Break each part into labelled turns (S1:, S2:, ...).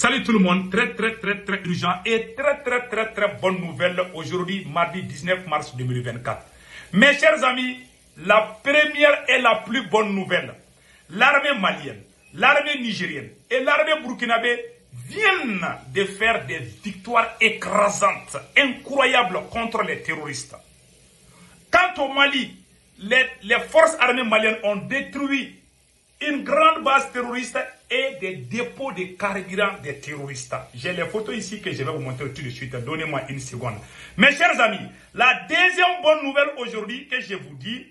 S1: Salut tout le monde, très urgent et très bonne nouvelle aujourd'hui, mardi 19 mars 2024. Mes chers amis, la première et la plus bonne nouvelle, l'armée malienne, l'armée nigérienne et l'armée burkinabé viennent de faire des victoires écrasantes, incroyables contre les terroristes. Quant au Mali, les forces armées maliennes ont détruit une grande base terroriste et des dépôts de carburant des terroristes. J'ai les photos ici que je vais vous montrer tout de suite. Donnez-moi une seconde. Mes chers amis, la deuxième bonne nouvelle aujourd'hui que je vous dis,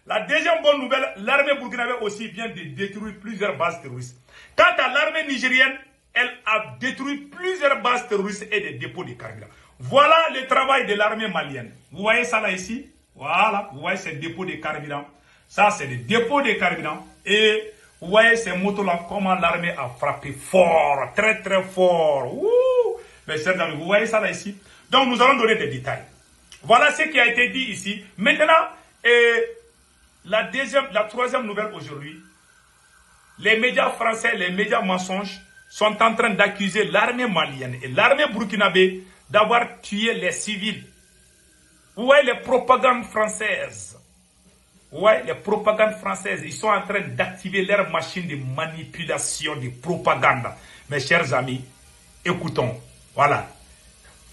S1: la deuxième bonne nouvelle, l'armée burkinabé aussi vient de détruire plusieurs bases terroristes. Quant à l'armée nigérienne, elle a détruit plusieurs bases terroristes et des dépôts de carburant. Voilà le travail de l'armée malienne. Vous voyez ça là ici? Voilà, vous voyez ces dépôts de carburant. Ça, c'est des dépôts de carburant. Et vous voyez ces motos-là, comment l'armée a frappé fort, très fort. Mais chers amis, vous voyez ça là ici? Donc, nous allons donner des détails. Voilà ce qui a été dit ici. Maintenant, la troisième nouvelle aujourd'hui, les médias français, les médias mensonges sont en train d'accuser l'armée malienne et l'armée burkinabé d'avoir tué les civils. Vous voyez les propagandes françaises. Ouais, les propagandes françaises, ils sont en train d'activer leur machine de manipulation, de propagande. Mes chers amis, écoutons. Voilà.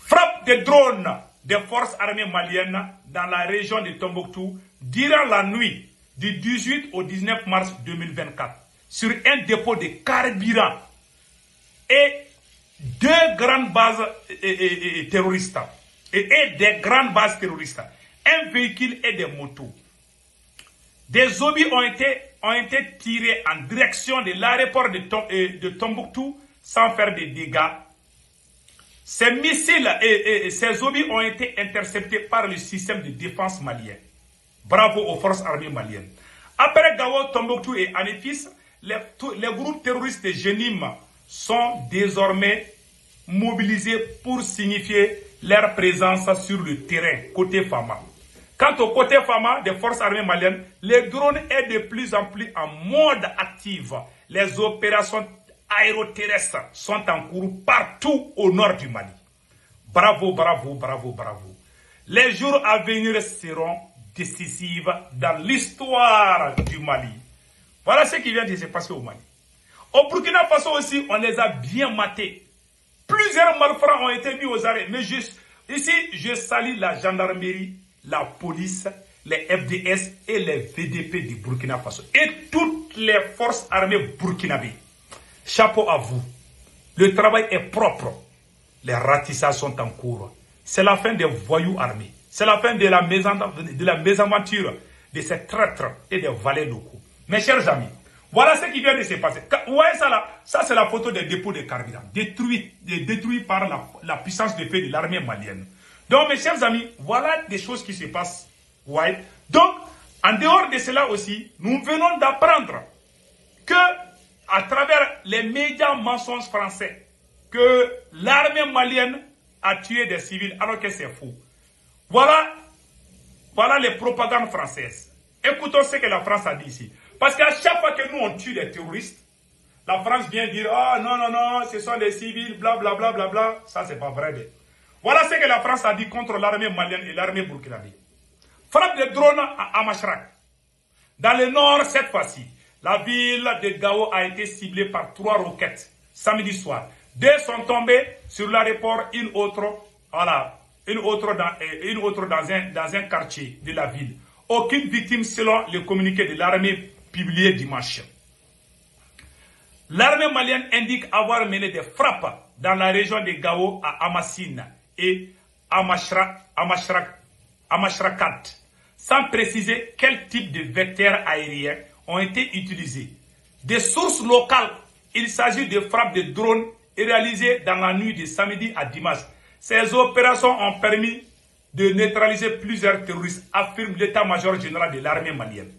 S1: Frappe de drones des forces armées maliennes dans la région de Tombouctou durant la nuit du 18 au 19 mars 2024 sur un dépôt de carburant et deux grandes bases terroristes et des grandes bases terroristes, un véhicule et des motos. Des obus ont été tirés en direction de l'aéroport de Tombouctou sans faire de dégâts. Ces missiles et ces obus ont été interceptés par le système de défense malien. Bravo aux forces armées maliennes. Après Gao, Tombouctou et Anefis, les groupes terroristes de Jenim sont désormais mobilisés pour signifier leur présence sur le terrain côté Fama. Quant au côté Fama des forces armées maliennes, les drones sont de plus en plus en mode actif. Les opérations aéroterrestres sont en cours partout au nord du Mali. Bravo. Les jours à venir seront décisifs dans l'histoire du Mali. Voilà ce qui vient de se passer au Mali. Au Burkina Faso aussi, on les a bien matés. Plusieurs malfrats ont été mis aux arrêts. Mais ici, je salue la gendarmerie, la police, les FDS et les VDP du Burkina Faso. Et toutes les forces armées burkinabées. Chapeau à vous. Le travail est propre. Les ratissages sont en cours. C'est la fin des voyous armés. C'est la fin de la mésaventure de ces traîtres et des valets locaux. Mes chers amis, voilà ce qui vient de se passer. Vous voyez ça là? Ça c'est la photo des dépôts de carburant. Détruits par la puissance de feu de l'armée malienne. Donc, mes chers amis, voilà des choses qui se passent. Ouais. Donc, en dehors de cela aussi, nous venons d'apprendre que, à travers les médias mensonges français, que l'armée malienne a tué des civils, alors que c'est faux. Voilà les propagandes françaises. Écoutons ce que la France a dit ici. Parce qu'à chaque fois que nous on tue des terroristes, la France vient dire « Ah non, ce sont des civils, blablabla. » Ça, c'est pas vrai. Voilà ce que la France a dit contre l'armée malienne et l'armée burkinabé. Frappe de drones à Amachrak. Dans le nord, cette fois-ci, la ville de Gao a été ciblée par 3 roquettes samedi soir. 2 sont tombées sur l'aéroport, une autre dans un quartier de la ville. Aucune victime selon le communiqué de l'armée publié dimanche. L'armée malienne indique avoir mené des frappes dans la région de Gao à Amassine et Amachrakat, sans préciser quel type de vecteurs aériens ont été utilisés. Des sources locales, il s'agit de frappes de drones réalisées dans la nuit de samedi à dimanche. Ces opérations ont permis de neutraliser plusieurs terroristes, affirme l'état-major général de l'armée malienne.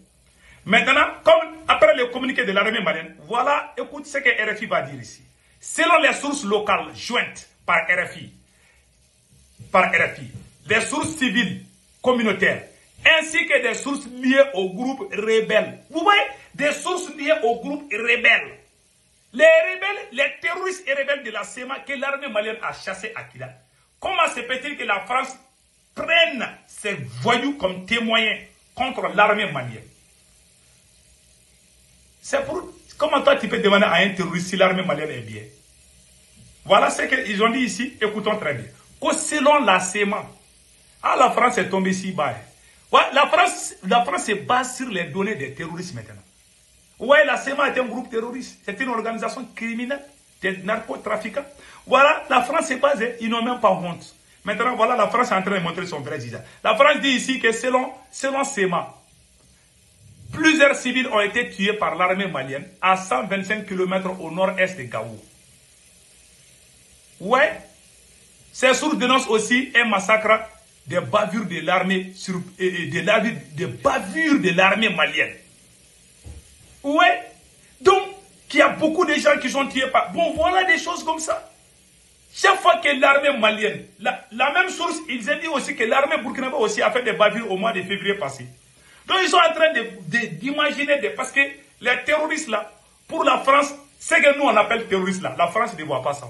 S1: Maintenant, comme après le communiqué de l'armée malienne, voilà, écoute ce que RFI va dire ici. Selon les sources locales jointes par RFI, les sources civiles communautaires, ainsi que des sources liées au groupe rebelle. Vous voyez, des sources liées au groupe rebelle Les rebelles, les terroristes et rebelles de la SEMA que l'armée malienne a chassés à Kidal. Comment se peut-il que la France prenne ces voyous comme témoins contre l'armée malienne? C'est pour... Comment toi tu peux demander à un terroriste si l'armée malienne est bien? Voilà ce qu'ils ont dit ici, écoutons très bien. Que selon la SEMA, la France est tombée si bas. Ouais, la France se base sur les données des terroristes maintenant. Ouais, la SEMA est un groupe terroriste. C'est une organisation criminelle, des narcotrafiquants. Voilà, la France se base, ils n'ont même pas honte. Maintenant, voilà, la France est en train de montrer son vrai visage. La France dit ici que selon SEMA, plusieurs civils ont été tués par l'armée malienne à 125 km au nord-est de Gao. Ouais, ces sources dénoncent aussi un massacre des bavures de l'armée malienne. Ouais, donc il y a beaucoup de gens qui sont tués par... Bon, voilà des choses comme ça. Chaque fois que l'armée malienne, la même source, ils ont dit aussi que l'armée burkinabé aussi a fait des bavures au mois de février passé. Donc ils sont en train d'imaginer, parce que les terroristes là, pour la France, c'est que nous on appelle terroristes là, la France ne voit pas ça.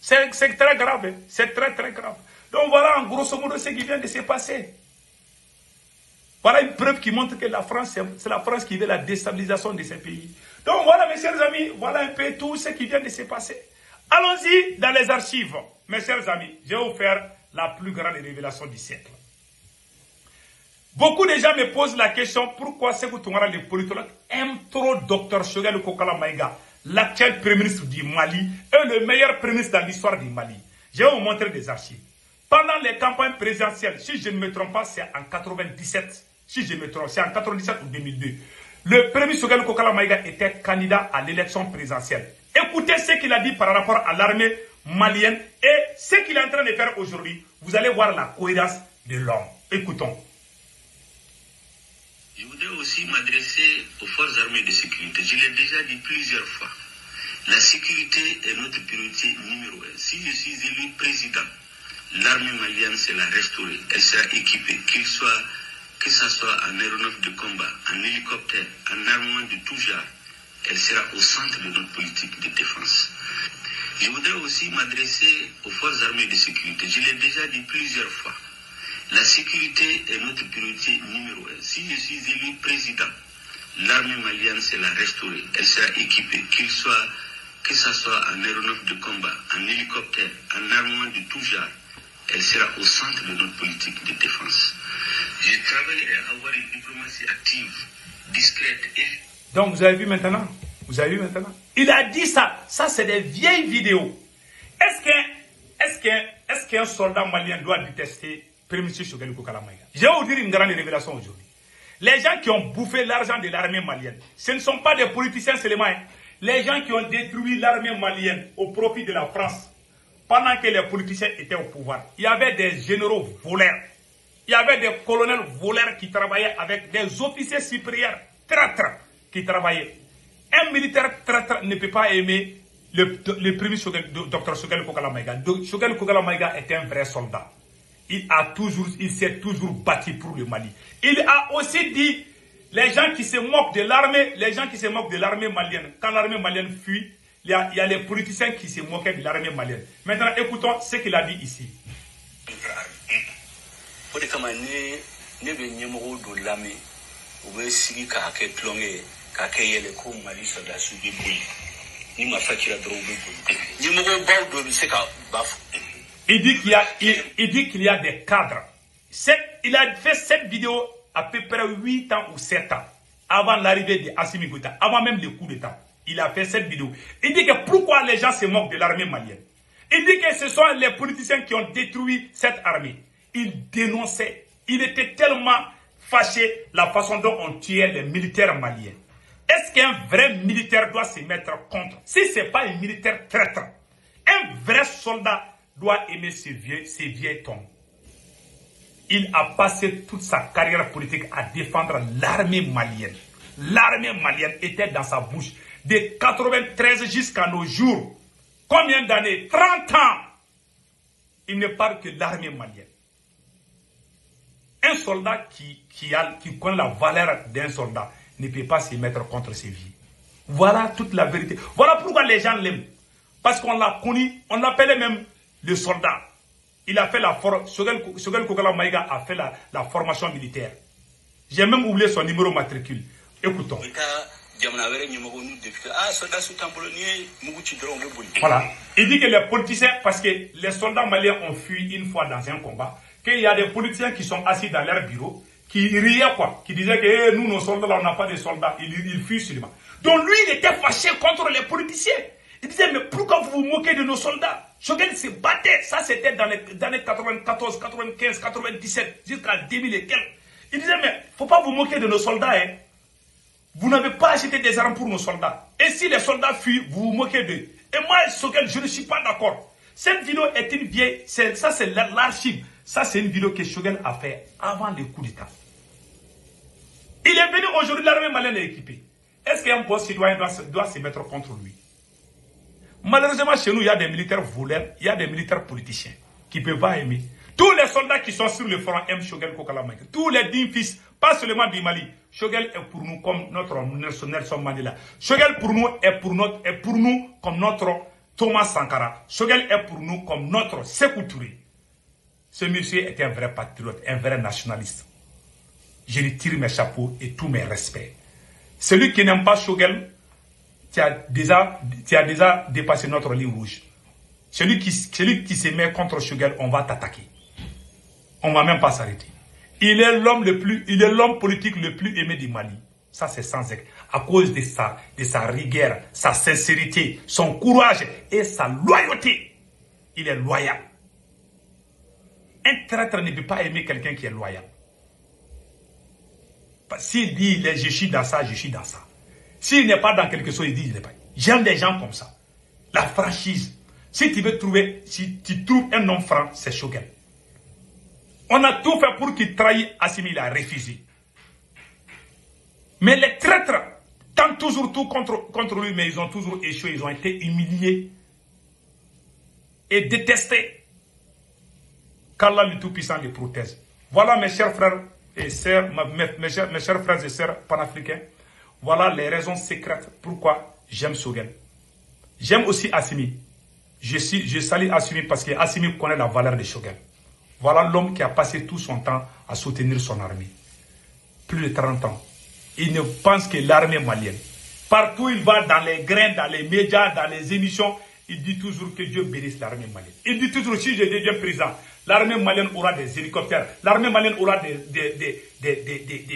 S1: C'est très grave, hein? C'est très très grave. Donc voilà en grosso modo ce qui vient de se passer. Voilà une preuve qui montre que la France, c'est la France qui veut la déstabilisation de ces pays. Donc voilà mes chers amis, voilà un peu tout ce qui vient de se passer. Allons-y dans les archives. Mes chers amis, je vais vous faire la plus grande révélation du siècle. Beaucoup de gens me posent la question pourquoi Sékou Toungara, le politologue, aime trop Dr Choguel Kokala Maïga, l'actuel premier ministre du Mali et le meilleur premier ministre dans l'histoire du Mali. Je vais vous montrer des archives. Pendant les campagnes présidentielles, si je ne me trompe pas, c'est en 97. Si je me trompe, c'est en 97 ou 2002. Le premier ministre Choguel Kokala Maïga était candidat à l'élection présidentielle. Écoutez ce qu'il a dit par rapport à l'armée malienne et ce qu'il est en train de faire aujourd'hui. Vous allez voir la cohérence de l'homme. Écoutons.
S2: Je voudrais aussi m'adresser aux forces armées de sécurité. Je l'ai déjà dit plusieurs fois. La sécurité est notre priorité numéro 1. Si je suis élu président, l'armée malienne, c'est la restaurer. Elle sera équipée, que ce soit en aéronef de combat, en hélicoptère, en armement de tout genre. Elle sera au centre de notre politique de défense. Je voudrais aussi m'adresser aux forces armées de sécurité. Je l'ai déjà dit plusieurs fois. La sécurité est notre priorité numéro 1. Si je suis élu président, l'armée malienne, c'est la restaurer. Elle sera équipée, que ce soit en aéronef de combat, en hélicoptère, en armement de tout genre. Elle sera au centre de notre politique de défense. Je travaille à avoir une diplomatie active, discrète et...
S1: Donc vous avez vu maintenant? Vous avez vu maintenant? Il a dit ça. Ça c'est des vieilles vidéos. Est-ce qu'un soldat malien doit détester Premier ministre Choguel Kokala Maïga? Je vais vous dire une grande révélation aujourd'hui. Les gens qui ont bouffé l'argent de l'armée malienne, ce ne sont pas des politiciens seulement. Hein. Les gens qui ont détruit l'armée malienne au profit de la France, pendant que les politiciens étaient au pouvoir, il y avait des généraux voleurs. Il y avait des colonels voleurs qui travaillaient avec des officiers supérieurs traîtres qui travaillaient. Un militaire traître ne peut pas aimer le premier Dr Choguel Kokala Maïga. Choguel Kokala Maïga est un vrai soldat. Il s'est toujours battu pour le Mali. Il a aussi dit, les gens qui se moquent de l'armée, malienne, quand l'armée malienne fuit, il y a les politiciens qui se moquaient de l'armée malienne. Maintenant, écoutons ce qu'il a dit ici. Il dit qu'il y a des cadres. Il a fait cette vidéo à peu près 8 ans ou 7 ans avant l'arrivée de Assimi Goïta, avant même le coup d'État. Il a fait cette vidéo. Il dit que pourquoi les gens se moquent de l'armée malienne. Il dit que ce sont les politiciens qui ont détruit cette armée. Il dénonçait. Il était tellement fâché la façon dont on tuait les militaires maliens. Est-ce qu'un vrai militaire doit se mettre contre? Si ce n'est pas un militaire traître, un vrai soldat doit aimer ses vieilles tombes. Il a passé toute sa carrière politique à défendre l'armée malienne. L'armée malienne était dans sa bouche. De 93 jusqu'à nos jours. Combien d'années? 30 ans. Il ne parle que de l'armée malienne. Un soldat qui connaît la valeur d'un soldat ne peut pas se mettre contre ses vies. Voilà toute la vérité. Voilà pourquoi les gens l'aiment. Parce qu'on l'a connu, on l'appelait même le soldat. Il a fait la formation, Choguel Kokala Maïga a fait la formation militaire. J'ai même oublié son numéro matricule. Écoutons. Voilà. Il dit que les politiciens, parce que les soldats maliens ont fui une fois dans un combat, qu'il y a des politiciens qui sont assis dans leur bureau, qui riaient quoi, qui disaient que nous, nos soldats, là, on n'a pas de soldats. Ils fuient seulement. Donc lui, il était fâché contre les politiciens. Il disait, mais pourquoi vous vous moquez de nos soldats? Choguel se battait. Ça, c'était dans les années 94, 95, 97, jusqu'à 2000 et quelques. Il disait, mais faut pas vous moquer de nos soldats, hein. Vous n'avez pas acheté des armes pour nos soldats. Et si les soldats fuient, vous vous moquez d'eux. Et moi, Choguel, je ne suis pas d'accord. Cette vidéo est une vieille... Ça, c'est l'archive. Ça, c'est une vidéo que Choguel a fait avant le coup d'État. Il est venu aujourd'hui, l'armée malienne est équipée. Est-ce qu'un bon citoyen doit se mettre contre lui? Malheureusement, chez nous, il y a des militaires voleurs, il y a des militaires politiciens qui ne peuvent pas aimer. Tous les soldats qui sont sur le front aiment Choguel Kokala Maïga. Tous les dignes fils, pas seulement du Mali. Choguel est pour nous comme notre Nelson Mandela. Choguel pour nous est pour nous comme notre Thomas Sankara. Choguel est pour nous comme notre Sékou Touré. Ce monsieur est un vrai patriote, un vrai nationaliste. Je lui tire mes chapeaux et tous mes respects. Celui qui n'aime pas Choguel, tu as déjà dépassé notre ligne rouge. Celui qui se met contre Choguel, on va t'attaquer. On ne va même pas s'arrêter. Il est l'homme politique le plus aimé du Mali. Ça, c'est sans ex. À cause de sa rigueur, sa sincérité, son courage et sa loyauté. Il est loyal. Un traître ne peut pas aimer quelqu'un qui est loyal. S'il dit je suis dans ça, je suis dans ça. S'il n'est pas dans quelque chose, il dit il n'est pas. J'aime des gens comme ça. La franchise. Si tu trouves un homme franc, c'est Choguel. On a tout fait pour qu'il trahisse Assimi, il a refusé. Mais les traîtres tentent toujours tout contre lui, mais ils ont toujours échoué, ils ont été humiliés et détestés. Qu'Allah le Tout-Puissant les protège. Voilà mes chers frères et sœurs, mes chers frères et sœurs panafricains. Voilà les raisons secrètes pourquoi j'aime Choguel. J'aime aussi Assimi. Je salue Assimi parce que Assimi connaît la valeur de Choguel. Voilà l'homme qui a passé tout son temps à soutenir son armée. Plus de 30 ans. Il ne pense que l'armée malienne. Partout il va, dans les grains, dans les médias, dans les émissions, il dit toujours que Dieu bénisse l'armée malienne. Il dit toujours, si je deviens président, l'armée malienne aura des hélicoptères, l'armée malienne aura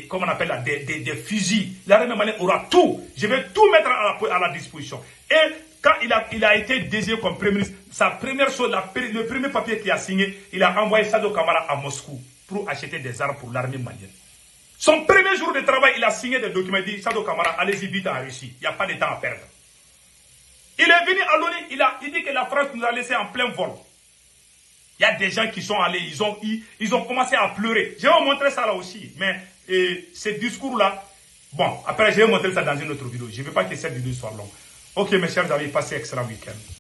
S1: comment on appelle là, des fusils, l'armée malienne aura tout. Je vais tout mettre à la disposition. Et quand il a été désigné comme Premier ministre, sa première chose, le premier papier qu'il a signé, il a envoyé Sadou Camara à Moscou pour acheter des armes pour l'armée malienne. Son premier jour de travail, il a signé des documents. Il dit, Sadou Camara, allez-y vite en Russie. Il n'y a pas de temps à perdre. Il est venu à l'ONU, il dit que la France nous a laissé en plein vol. Il y a des gens qui sont allés, ils ont commencé à pleurer. Je vais vous montrer ça là aussi. Mais ce discours-là, bon, après je vais vous montrer ça dans une autre vidéo. Je ne veux pas que cette vidéo soit longue. Ok mes chers amis, passez un excellent week-end.